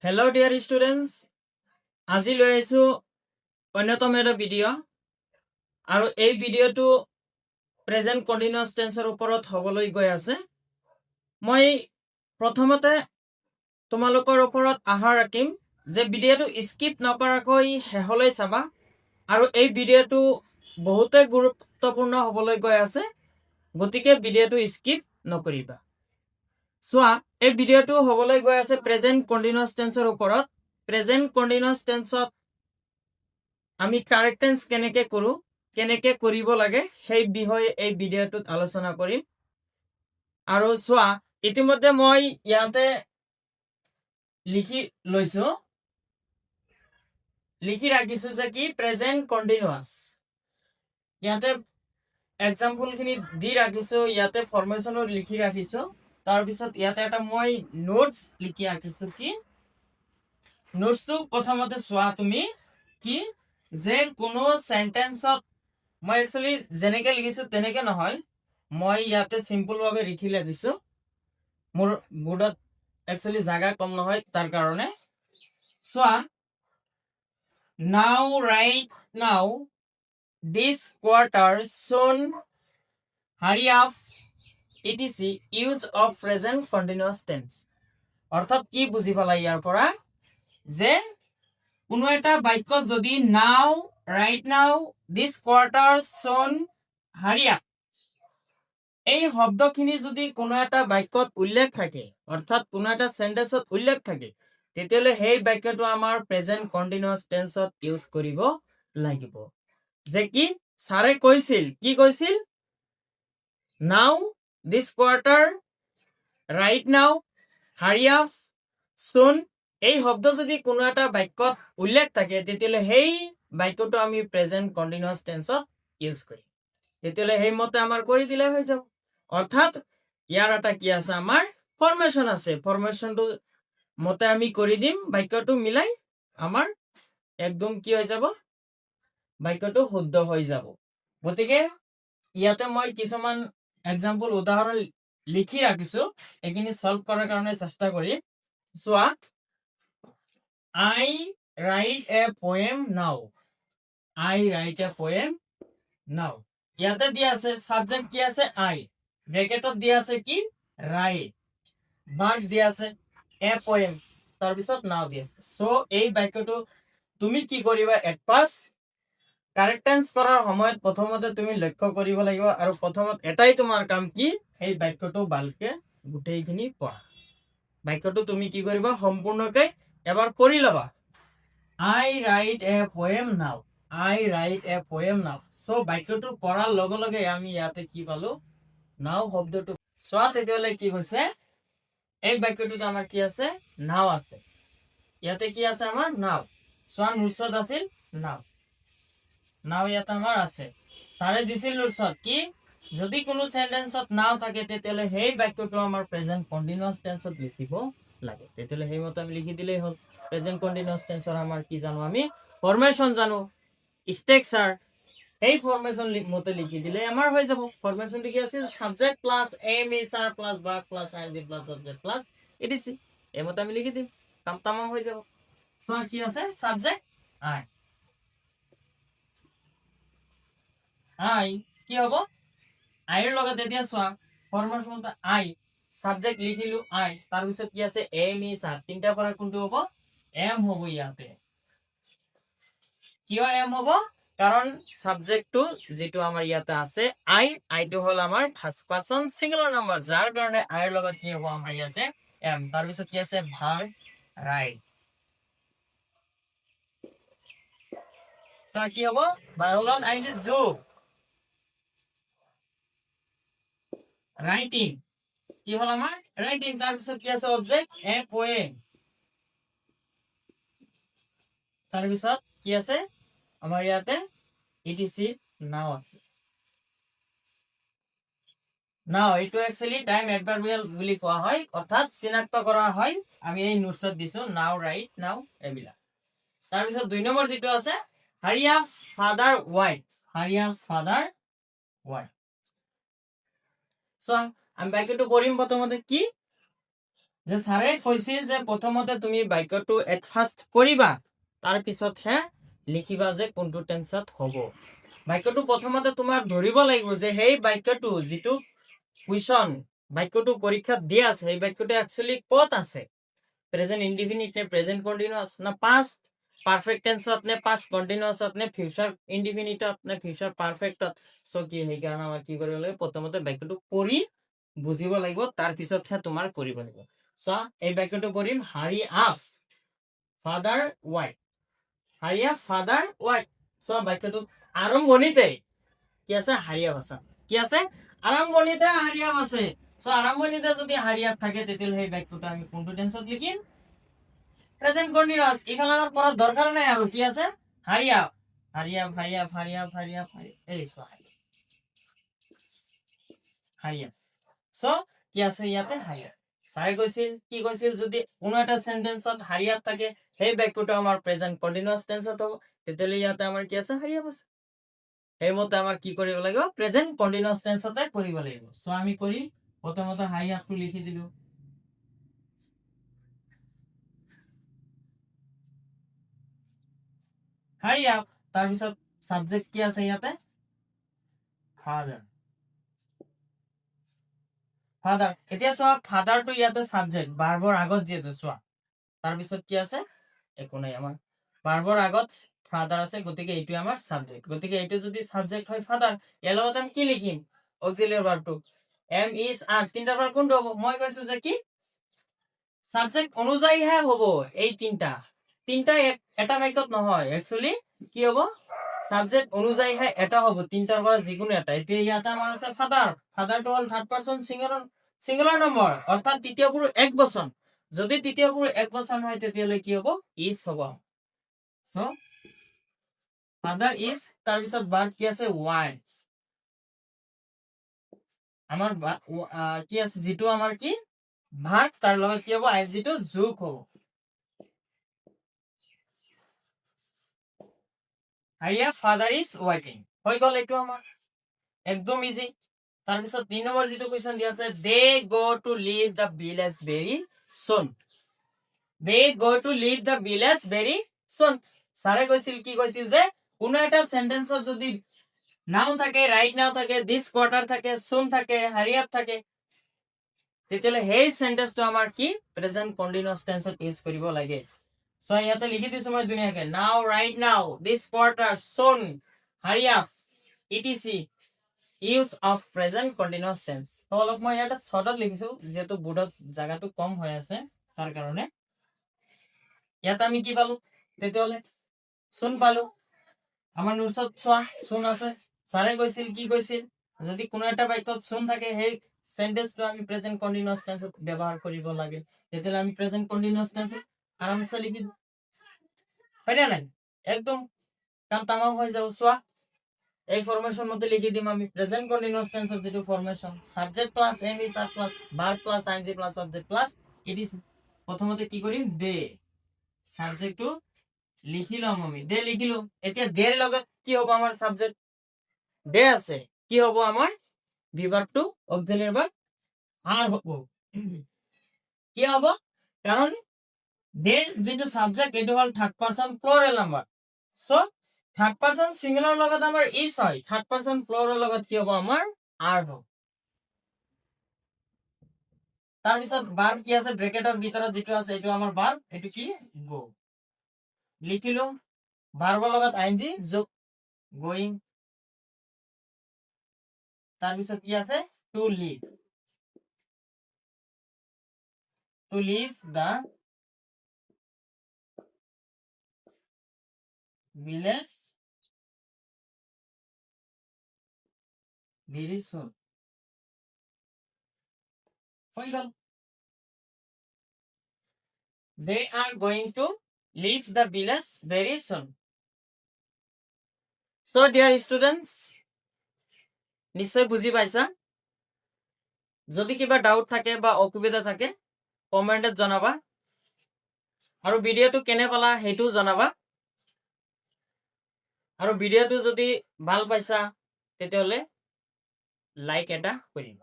Hello dear students, আজি লৈ আইছো অন্যতম এটা ভিডিও আৰু এই ভিডিওটো প্ৰেজেন্ট কন্টিনিউয়াস টেন্সৰ ওপৰত হ'বলৈ গৈ আছে। মই প্ৰথমতে তোমালোকৰ ওপৰত আশা ৰাখিম যে ভিডিওটো স্কিপ নকৰাকৈ শেষলৈ চাবা আৰু এই ভিডিওটো বহুতে গুৰুত্বপূৰ্ণ হ'বলৈ গৈ আছে, গতিকে ভিডিওটো স্কিপ নকৰিবা। চোৱা, এই ভিডিওটো হ'বলৈ গৈ আছে প্ৰেজেন্ট কন্টিনিউয়াস টেন্সৰ ওপৰত। প্ৰেজেন্ট কন্টিনিউয়াস টেন্সত আমি কাৰেক্ট টেন্স কেনেকে কৰো, কেনেকে কৰিব লাগে সেই বিষয়ে এই ভিডিওটোত আলোচনা কৰিম। আৰু চোৱা, ইতিমধ্যে মই ইয়াতে লিখি ৰাখিছো যে কি প্ৰেজেন্ট কন্টিনিউয়াস। ইয়াতে এক্সাম্পল খিনি দি ৰাখিছো, ইয়াতে ফৰ্মেশনো লিখি ৰাখিছো। তাৰ পিছত ইয়াতে এটা মই নোটস লিখি ৰাখিছো। কি নোটসটো প্ৰথমতে চোৱা তুমি কি যে কোনো সেন্টেন্সত মই একচুয়ালি যেনেকে লিখিছো তেনেকে নহয়, মই ইয়াতে সিম্পল ভাবে লিখি ৰাখিছো। মোৰ বোৰ্ডত একচুয়ালি জায়গা কম নহয়, তাৰ কাৰণে চোৱা, now right now this quarter soon hurry up etc use of present continuous tense। অর্থাৎ কি বুঝি পালা ইয়াৰ পৰা যে কোনো এটা বাক্যত যদি নাও, ৰাইট নাও, দিস কোয়ার্টার, সোন, হারি আপ এই শব্দখিনি যদি কোনো এটা বাক্যত উল্লেখ থাকে, অর্থাৎ কোনো এটা সেন্টেন্সত উল্লেখ থাকে, তেতিয়াহলে সেই বাক্যটো আমাৰ প্ৰেজেন্ট কন্টিনিউয়াস টেন্সত ইউজ কৰিব লাগিব। যে কি সাৰে কৈছিল, কি কৈছিল? নাও, this quarter, right now, hurry up, সোন এই শব্দ যদি কোনো এটা বাক্যত উল্লেখ থাকে, তেতিয়াহলে সেই বাক্যটো আমি প্ৰেজেন্ট কন্টিনিউয়াস টেন্সত ইউজ কৰিম। তেতিয়াহলে সেই মতে আমাৰ কৰি দিলে হৈ যাব। অৰ্থাৎ ইয়াৰ এটা কি আছে, আমাৰ ফৰ্মেশন আছে। ফৰ্মেশনটো মতে আমি কৰি দিম, বাক্যটো মিলাই আমাৰ একদম কি হৈ যাব, বাক্যটো শুদ্ধ হৈ যাব। গতিকে ইয়াতে মই কিছুমান এক্সাম্পল উদাহৰণ লিখি ৰাখিছো, এইখিনি সলভ কৰাৰ কাৰণে চেষ্টা কৰিম। চোৱা, I write a poem now. I write a poem now. ইয়াতে দিয়া আছে সাবজেক্ট কি আছে I, ব্র্যাকেটত দিয়া আছে কি write, ভার্ব দিয়া আছে a poem, তাৰ পিছত নাও দিয়া আছে। সো এই বাক্যটো তুমি কি কৰিবা, এট পাস কাৰেক্ট টেন্স কৰাৰ সময়ত প্ৰথমতে তুমি লক্ষ্য কৰিব লাগিব, আৰু প্ৰথমত এটাই তোমাৰ কাম কি, এই বাক্যটো ভালকে গোটেইখিনি পঢ়া। বাক্যটো তুমি কি কৰিবা, সম্পূৰ্ণকৈ এবাৰ পঢ়ি লবা। I write a poem now. I write a poem now. So বাক্যটো পঢ়াৰ লগে লগে আমি ইয়াতে কি পালো, নাও শব্দটো। চোৱা, তেতিয়াহলে কি হৈছে, এই বাক্যটোত আমাৰ কি আছে, নাও আছে। ইয়াতে কি আছে আমাৰ নাও। চোৱা, নোটছত আছিল নাও, নাও ইয়াতে আমাৰ আছে। সাৰে দিছিল নোটছত কি যদি কোনো সেন্টেন্সত নাও থাকে, তেতিয়াহলে সেই বাক্যটো আমাৰ প্ৰেজেন্ট কন্টিনিউয়াস টেন্সত লিখিব লাগে। তেতিয়াহলে সেই মতে আমি লিখি দিলেই হ'ল। প্ৰেজেন্ট কন্টিনিউয়াস টেন্সৰ আমাৰ কি জানো, আমি ফৰ্মেশন জানো, স্ট্ৰাকচাৰ, এই ফৰ্মেশন মতে লিখি দিলে আমাৰ হৈ যাব। ফৰ্মেশনটো কি আছিল, subject plus am is are plus verb plus ING plus object plus ETC, এই মতে আমি লিখি দিম, কাম তামাম হৈ যাব। সো কি আছে, সাবজেক্ট আই, আই কি হ'ব, আইৰ লগত এতিয়া চোৱা ফৰ্মেশন আই, সাবজেক্ট লিখিলো আই, তাৰ পিছত কি আছে এম ইজ আৰ, তিনটা পৰা কোনটো হ'ব, এম হ'ব। ইয়াতে কিয় এম হ'ব, কাৰণ সাবজেক্টটো যেটো আমাৰ ইয়াতে আছে আই, আইটো হল আমাৰ ফাৰ্স্ট পাৰসন সিঙ্গুলাৰ নাম্বাৰ, যাৰ কাৰণে আইৰ লগত কি হ'ব আমাৰ ইয়াতে এম। তাৰ পিছত কি আছে ভাৰ্ব ৰাইট। কি হ'ব, বায়ুলত আইলি যোগ, ৰাইটিং কি হল আমাৰ ৰাইটিং। তাৰ পিছত কি আছে অবজেক্ট এ পোয়েম, তাৰ পিছত কি আছে আমাৰ ইয়াতে ইটিসি নাও আছে। নাও এইটো একচুয়ালি টাইম অ্যাডভাৰ্বিয়াল বুলি কোৱা হয়, অৰ্থাৎ চিনাক্ত কৰা হয়। আমি এই নোটছত দিছো নাও, ৰাইট নাও এইবিলাক। তাৰ পিছত 2 নম্বৰ যেটো আছে হাৰিয়া ফাদাৰ ওয়াইফ, হাৰিয়া ফাদাৰ ওয়াইফ। সো আমি বাক্যটো পঢ়িম প্ৰথমতে কি যে ছাৰে কৈছিল যে প্ৰথমতে তুমি বাক্যটো এট ফাৰ্ষ্ট পঢ়িবা তাৰ পিছতহে লিখিবা যে কোনটো টেন্সত হ'ব বাক্যটো প্ৰথমতে তোমাৰ ধৰিব লাগিব যে সেই বাক্যটো যিটো কুৱেশ্যন বাক্যটো পৰীক্ষাত দিয়া আছে সেই বাক্যটো একচুৱেলি ক'ত আছে প্ৰেজেন্ট ইনডিফিনিট নে প্ৰেজেন্ট কন্টিনিউয়াস না পাষ্ট পাৰফেক্ট টেন্সত নে পাষ্ট কন্টিনিউয়াসত নে ফিউচাৰ ইনডিফিনিটত নে ফিউচাৰ পাৰফেক্টত সো কি সেইকাৰণে আমাৰ কি কৰিব লাগিব প্ৰথমতে বাক্যটো পঢ়ি বুজিব লাগিব তাৰ পিছতহে তোমাৰ কৰিব লাগিব সো এই বাক্যটো পঢ়িম হাৰি আফ ফাদাৰ ওয়াইফ হাৰি আফ ফাদাৰ ওয়াইফ সো বাক্যটো আৰম্ভণিতে কি আছে হাৰি আফ আছে কি আছে আৰম্ভণিতে হাৰি আফ আছে সো আৰম্ভণিতে যদি হাৰি আফ থাকে তেতিয়াহ'লে সেই বাক্যটো আমি কোনটো টেন্সত লিখিম প্রেজেন্ট কন্টিনিউয়াস এখানে আমার পড়ার দরকার নাই আর কি আছে হারিয়া হারিয়া হারিয়া হারিয়া হারিয়া এই সো হারিয়া সো কি আছে ইয়াতে হারিয়া স্যারে কইছিল কি কইছিল যদি কোনো একটা সেন্টেন্সত হারিয়া থাকে সেই বাক্যটো আমার প্রেজেন্ট কন্টিনিউয়াস টেন্সত হ'ব তেতিয়ালে ইয়াতে আমার কি আছে হারিয়া আছে এই মতে আমার কি কৰিব লাগিব প্ৰেজেন্ট কন্টিনিউয়াস টেন্সতে কৰিব লাগিব সো আমি কৰি প্ৰথমত হাৰিয়াটো লিখি দিলো হাৰি আপ তাৰপিছত সাবজেক্ট কি আছে ইয়াতে ফাদাৰ ফাদাৰ এতিয়া চোৱা ফাদাৰটো ইয়াতে সাবজেক্ট ভাৰ্বৰ আগত যেটো চোৱা তাৰপিছত কি আছে একো নাই আমাৰ ভাৰ্বৰ আগত ফাদাৰ আছে গতিকে এইটো আমাৰ সাবজেক্ট গতিকে এইটো যদি সাবজেক্ট হয় ফাদাৰ ইয়াৰ লগত আমি কি লিখিম অক্সিলিয়াৰী ভাৰ্বটো এম ইজ আৰ তিনটা ভাৰ্ব কোনটো হ'ব মই কৈছো যে কি সাবজেক্ট অনুযায়ীহে হ'ব এই তিনটা এটা বাক্যত নহয় একচুয়ালি কি হ'ব সাবজেক্ট অনুযায়ীহে এটা হ'ব তিনটাৰ পৰা যিকোনো এটা এতিয়া ইয়াতে আমাৰ আছে ফাদাৰ ফাদাৰটো হ'ল থাৰ্ড পাৰসন সিঙ্গুলাৰ নম্বৰ অৰ্থাৎ তৃতীয় পুৰুষ এক বচন যদি তৃতীয় পুৰুষ এক বচন হয় তেতিয়ালে কি হ'ব ইজ হ'ব সো ফাদার ইজ তাৰ পিছত ভাৰ্ব কি আছে ওয়াই আমাৰ কি আছে যেটো আমাৰ কি ভাৰ্ব তাৰ লগত কি হ'ব আইএনজি টো যোগ হ'ব হাৰিয়া ফাদাৰ ইজ ওয়াইটিং হৈ গল এইটো আমাৰ একদম ইজি তাৰ পিছত 3 নম্বৰ যেটো কোৱেশ্চন দিয়া আছে they go to leave the village very soon they go to leave the village very soon সারে কৈছিল কি কৈছিল যে কোনো এটা সেন্টেন্সত যদি নাউন থাকে রাইট নাও থাকে দিস কোয়ার্টার থাকে সুন থাকে হারি আপ থাকে তেতিয়ালে সেই সেন্টেন্সটো আমাৰ কি প্ৰেজেন্ট কন্টিনিউয়াস টেন্সত ইউজ কৰিব লাগে সো ইয়াতে লিখি দিছো মই ধুনীয়াকে নাও right now this quarter soon hurry up etc use of present continuous tense তো অলপ মই ইয়াতে শর্টত লিখিছো যেহেতু বোর্ডত জায়গাটো কম হৈ আছে তাৰ কাৰণে ইয়াতে আমি কি পালো তেতিয়ালে সুন পালো আমাৰ নোটছত চোৱা সুন আছে সারে কৈছিল কি কৈছিল যদি কোনো এটা বাক্যত সুন থাকে সেই সেন্টেন্সটো আমি প্রেজেন্ট কন্টিনিউয়াস টেন্সত ব্যৱহাৰ কৰিব লাগে তেতিয়ালে আমি প্ৰেজেন্ট কন্টিনিউয়াস টেন্সত আৰামছে লিখি হয় না নাই একদম কাম তামাম হৈ যাব চোৱা এই ফৰমেশন মতে লিখি দিম আমি প্ৰেজেন্ট কন্টিনিউয়াস টেন্সৰ যেটো formation subject plus am is are plus verb plus ING plus subject plus ETC প্ৰথমতে কি কৰিম দে সাবজেক্টটো লিখি লম আমি দে লিখিলো এতিয়া দেৰ লগত কি হ'ব আমাৰ সাবজেক্ট দে আছে কি হ'ব আমাৰ ভিভাৰ্বটো অক্সিলিয়াৰি ভাৰ্ব আৰ হ'ব কি হ'ব কাৰণ দে যেটো সাবজেক্ট এটো হল third person plural number so third person singular লগত আমাৰ ইজ হয় থাৰ্ড পাৰসন প্লুৰাল লগত কি হ'ব আমাৰ আৰ হ'ব তাৰ পিছত ভাৰ্ব কি আছে ব্ৰেকেটৰ ভিতৰত যেটো আছে এটো আমাৰ ভাৰ্ব এটো কি গো লিখিলো ভাৰ্বৰ লগত আইএনজি যোগ গোইং তাৰ পিছত কি আছে two leave the village very সুন হৈ গল they are going to leave the village very soon so dear students নিশ্চয় বুজি পাইছা যদি কিবা ডাউট থাকে বা অসুবিধা থাকে কমেন্টত জনাবা আৰু ভিডিওটো কেনে পালা হেতু জনাবা আৰু ভিডিওটো যদি ভাল পাইছা তেতিয়ালে লাইক এটা কৰিবা